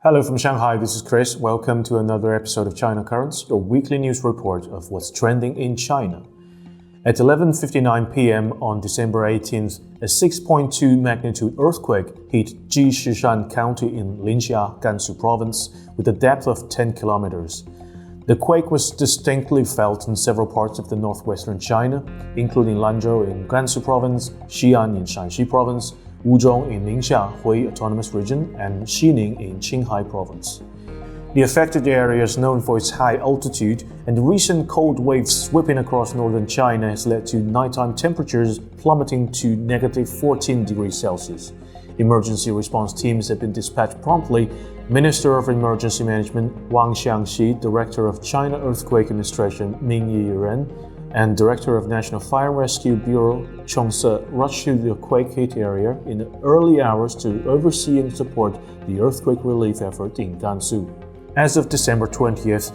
Hello from Shanghai, this is Chris. Welcome to another episode of China Currents, your weekly news report of what's trending in China. At 11:59 p.m. on December 18th, a 6.2 magnitude earthquake hit Gansu County in Linxia, Gansu Province, with a depth of 10 kilometers. The quake was distinctly felt in several parts of the northwestern China, including Lanzhou in Gansu Province, Xi'an in Shanxi Province, Wuzhong in Ningxia Hui Autonomous Region, and Xining in Qinghai Province. The affected area is known for its high altitude, and the recent cold waves sweeping across northern China has led to nighttime temperatures plummeting to -14 degrees Celsius. Emergency response teams have been dispatched promptly. Minister of Emergency Management Wang Xiangxi, Director of China Earthquake Administration Ming Yiren, and Director of National Fire and Rescue Bureau Chong Se rushed to the quake-hit area in the early hours to oversee and support the earthquake relief effort in Gansu. As of December 20th,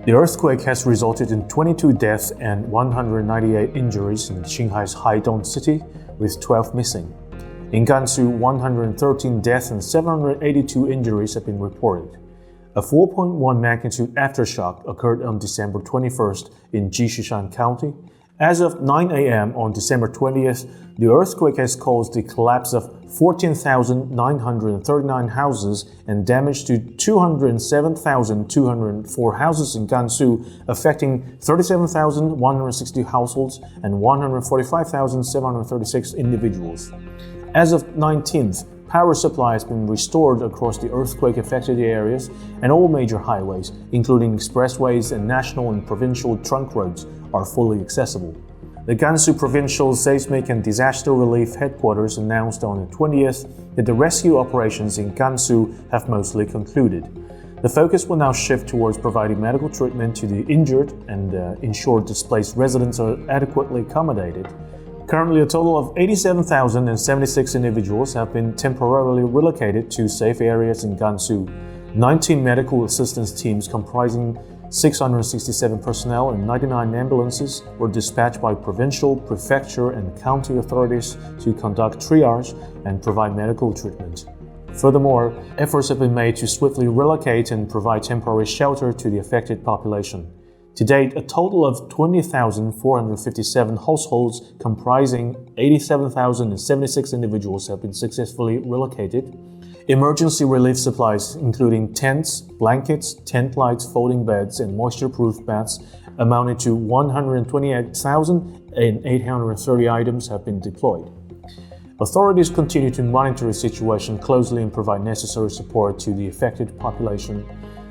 the earthquake has resulted in 22 deaths and 198 injuries in Qinghai's Haidong city, with 12 missing. In Gansu, 113 deaths and 782 injuries have been reported. A 4.1 magnitude aftershock occurred on December 21st in Gansu County. As of 9 a.m. on December 20th, the earthquake has caused the collapse of 14,939 houses and damage to 207,204 houses in Gansu, affecting 37,160 households and 145,736 individuals. As of 19th, power supply has been restored across the earthquake-affected areas, and all major highways, including expressways and national and provincial trunk roads, are fully accessible. The Gansu Provincial Seismic and Disaster Relief Headquarters announced on the 20th that the rescue operations in Gansu have mostly concluded. The focus will now shift towards providing medical treatment to the injured and ensure displaced residents are adequately accommodated. Currently, a total of 87,076 individuals have been temporarily relocated to safe areas in Gansu. 19 medical assistance teams comprising 667 personnel and 99 ambulances were dispatched by provincial, prefecture, and county authorities to conduct triage and provide medical treatment. Furthermore, efforts have been made to swiftly relocate and provide temporary shelter to the affected population. To date, a total of 20,457 households comprising 87,076 individuals have been successfully relocated. Emergency relief supplies, including tents, blankets, tent lights, folding beds, and moisture-proof mats, amounted to 128,830 items have been deployed. Authorities continue to monitor the situation closely and provide necessary support to the affected population.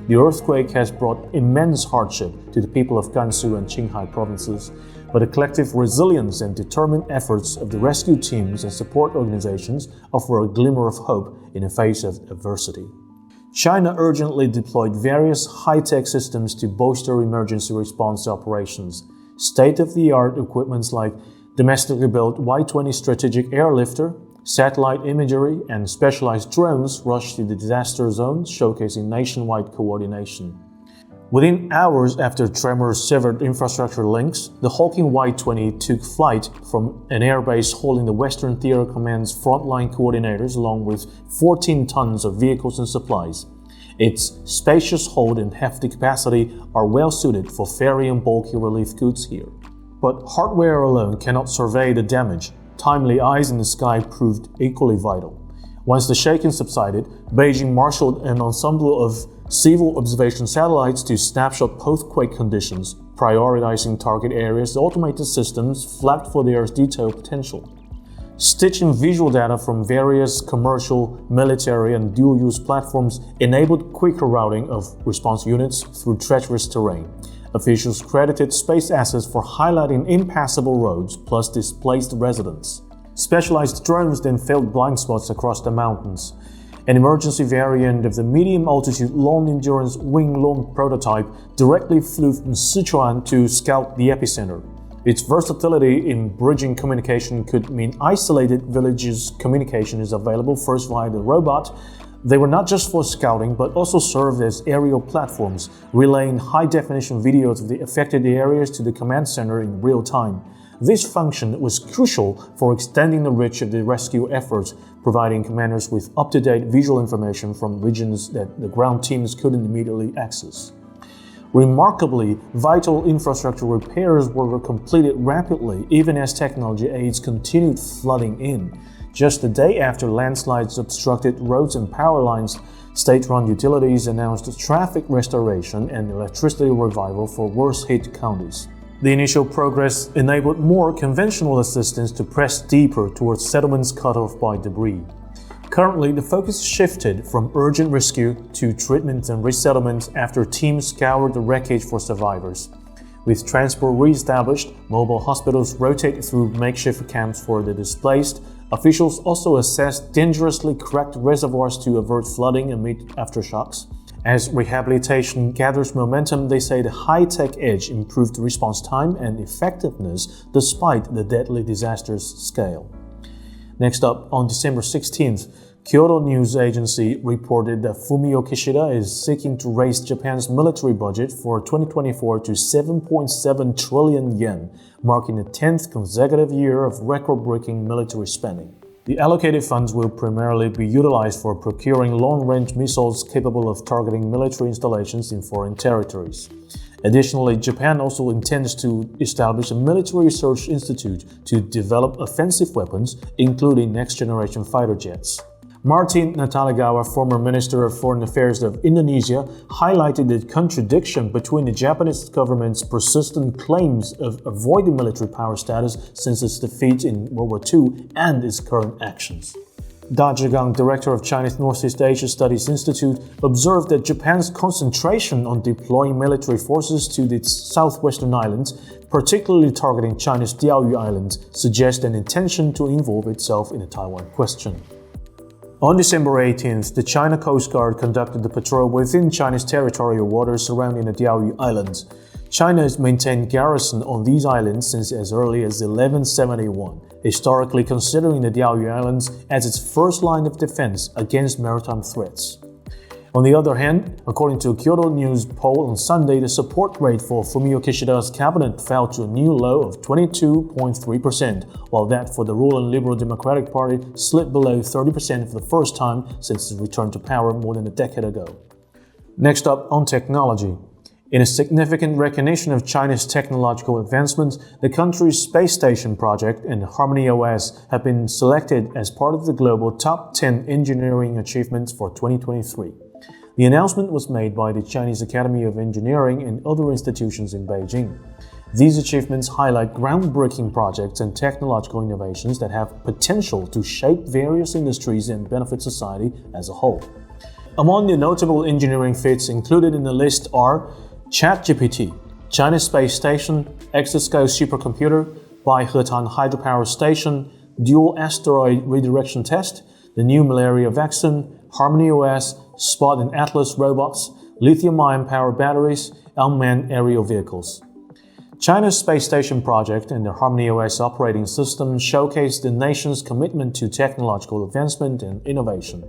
The earthquake has brought immense hardship to the people of Gansu and Qinghai provinces, but the collective resilience and determined efforts of the rescue teams and support organizations offer a glimmer of hope in the face of adversity. China urgently deployed various high-tech systems to bolster emergency response operations. State-of-the-art equipment like domestically built Y-20 strategic airlifter, satellite imagery, and specialized drones rushed to the disaster zone, showcasing nationwide coordination. Within hours after tremors severed infrastructure links, the hulking Y-20 took flight from an airbase holding the Western Theater Command's frontline coordinators along with 14 tons of vehicles and supplies. Its spacious hold and hefty capacity are well suited for ferrying bulky relief goods here. But hardware alone cannot survey the damage. Timely eyes in the sky proved equally vital. Once the shaking subsided, Beijing marshaled an ensemble of civil observation satellites to snapshot post-quake conditions, prioritizing target areas. The automated systems flagged for their detailed potential. Stitching visual data from various commercial, military, and dual-use platforms enabled quicker routing of response units through treacherous terrain. Officials credited space assets for highlighting impassable roads plus displaced residents. Specialized drones then filled blind spots across the mountains. An emergency variant of the medium-altitude long-endurance wing-loom prototype directly flew from Sichuan to scout the epicenter. Its versatility in bridging communication could mean isolated villages' communication is available first via the robot. They were not just for scouting, but also served as aerial platforms, relaying high-definition videos of the affected areas to the command center in real time. This function was crucial for extending the reach of the rescue efforts, providing commanders with up-to-date visual information from regions that the ground teams couldn't immediately access. Remarkably, vital infrastructure repairs were completed rapidly, even as technology aids continued flooding in. Just a day after landslides obstructed roads and power lines, state-run utilities announced traffic restoration and electricity revival for worst-hit counties. The initial progress enabled more conventional assistance to press deeper towards settlements cut off by debris. Currently, the focus shifted from urgent rescue to treatment and resettlement after teams scoured the wreckage for survivors. With transport re-established, mobile hospitals rotate through makeshift camps for the displaced. Officials also assess dangerously cracked reservoirs to avert flooding amid aftershocks. As rehabilitation gathers momentum, they say the high-tech edge improved response time and effectiveness despite the deadly disaster's scale. Next up, on December 16th, Kyodo News Agency reported that Fumio Kishida is seeking to raise Japan's military budget for 2024 to 7.7 trillion yen, marking the 10th consecutive year of record-breaking military spending. The allocated funds will primarily be utilized for procuring long-range missiles capable of targeting military installations in foreign territories. Additionally, Japan also intends to establish a military research institute to develop offensive weapons, including next-generation fighter jets. Martin Natalegawa, former Minister of Foreign Affairs of Indonesia, highlighted the contradiction between the Japanese government's persistent claims of avoiding military power status since its defeat in World War II and its current actions. Da Zhigang, director of Chinese Northeast Asia Studies Institute, observed that Japan's concentration on deploying military forces to its southwestern islands, particularly targeting China's Diaoyu Islands, suggests an intention to involve itself in the Taiwan question. On December 18th, the China Coast Guard conducted the patrol within China's territorial waters surrounding the Diaoyu Islands. China has maintained garrison on these islands since as early as 1171, historically considering the Diaoyu Islands as its first line of defense against maritime threats. On the other hand, according to a Kyodo News poll on Sunday, the support rate for Fumio Kishida's cabinet fell to a new low of 22.3%, while that for the ruling Liberal Democratic Party slipped below 30% for the first time since its return to power more than a decade ago. Next up, on technology. In a significant recognition of China's technological advancements, the country's space station project and Harmony OS have been selected as part of the global top 10 engineering achievements for 2023. The announcement was made by the Chinese Academy of Engineering and other institutions in Beijing. These achievements highlight groundbreaking projects and technological innovations that have potential to shape various industries and benefit society as a whole. Among the notable engineering feats included in the list are ChatGPT, China's space station, exascale supercomputer, Baihetan hydropower station, dual asteroid redirection test, the new malaria vaccine, Harmony OS, Spot and Atlas robots, lithium-ion powered batteries, unmanned aerial vehicles. China's space station project and the Harmony OS operating system showcased the nation's commitment to technological advancement and innovation.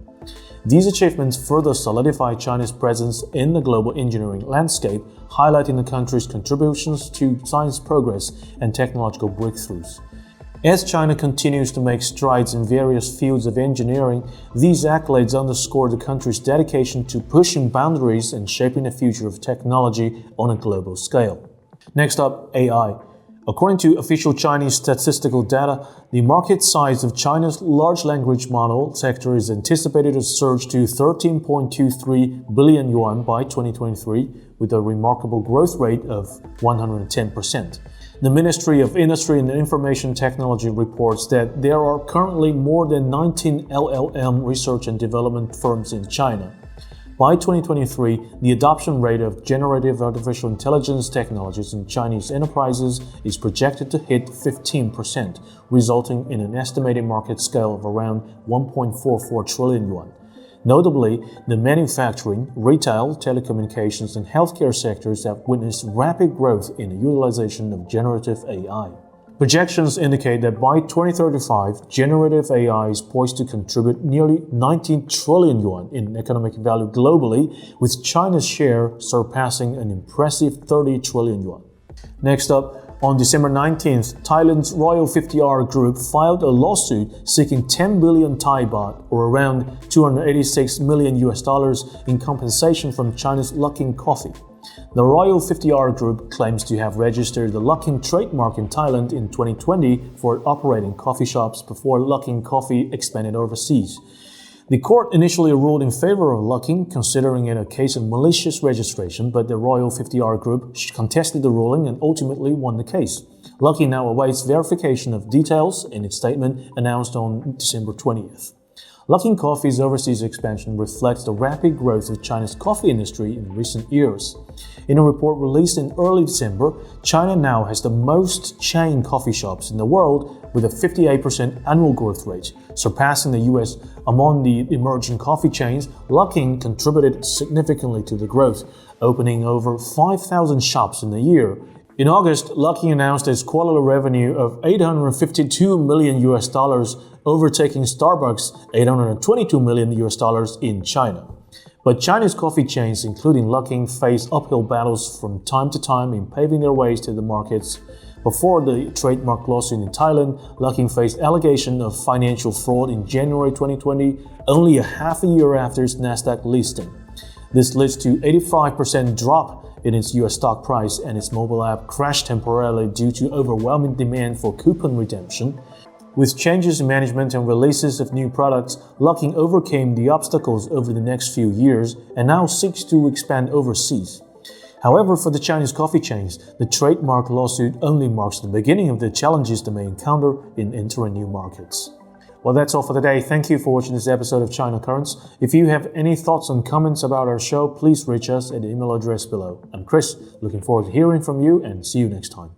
These achievements further solidify China's presence in the global engineering landscape, highlighting the country's contributions to science progress and technological breakthroughs. As China continues to make strides in various fields of engineering, these accolades underscore the country's dedication to pushing boundaries and shaping the future of technology on a global scale. Next up, AI. According to official Chinese statistical data, the market size of China's large language model sector is anticipated to surge to 13.23 billion yuan by 2023, with a remarkable growth rate of 110%. The Ministry of Industry and Information Technology reports that there are currently more than 19 LLM research and development firms in China. By 2023, the adoption rate of generative artificial intelligence technologies in Chinese enterprises is projected to hit 15%, resulting in an estimated market scale of around 1.44 trillion yuan. Notably, the manufacturing, retail, telecommunications, and healthcare sectors have witnessed rapid growth in the utilization of generative AI. Projections indicate that by 2035, generative AI is poised to contribute nearly 19 trillion yuan in economic value globally, with China's share surpassing an impressive 30 trillion yuan. Next up, On December 19th, Thailand's Royal 50R Group filed a lawsuit seeking 10 billion Thai baht, or around $286 million in compensation from China's Luckin Coffee. The Royal 50R Group claims to have registered the Luckin trademark in Thailand in 2020 for operating coffee shops before Luckin Coffee expanded overseas. The court initially ruled in favor of Luckin, considering it a case of malicious registration, but the Royal 50R Group contested the ruling and ultimately won the case. Luckin now awaits verification of details in its statement announced on December 20th. Luckin Coffee's overseas expansion reflects the rapid growth of China's coffee industry in recent years. In a report released in early December, China now has the most chain coffee shops in the world with a 58% annual growth rate, surpassing the US. Among the emerging coffee chains, Luckin contributed significantly to the growth, opening over 5,000 shops in a year. In August, Luckin announced its quarterly revenue of $852 million, overtaking Starbucks' $822 million in China. But Chinese coffee chains, including Luckin, face uphill battles from time to time in paving their ways to the markets. Before the trademark lawsuit in Thailand, Luckin faced allegation of financial fraud in January 2020, only a half a year after its Nasdaq listing. This led to 85% drop in its US stock price, and its mobile app crashed temporarily due to overwhelming demand for coupon redemption. With changes in management and releases of new products, Luckin overcame the obstacles over the next few years and now seeks to expand overseas. However, for the Chinese coffee chains, the trademark lawsuit only marks the beginning of the challenges they may encounter in entering new markets. Well, that's all for today. Thank you for watching this episode of China Currents. If you have any thoughts and comments about our show, please reach us at the email address below. I'm Chris, looking forward to hearing from you, and see you next time.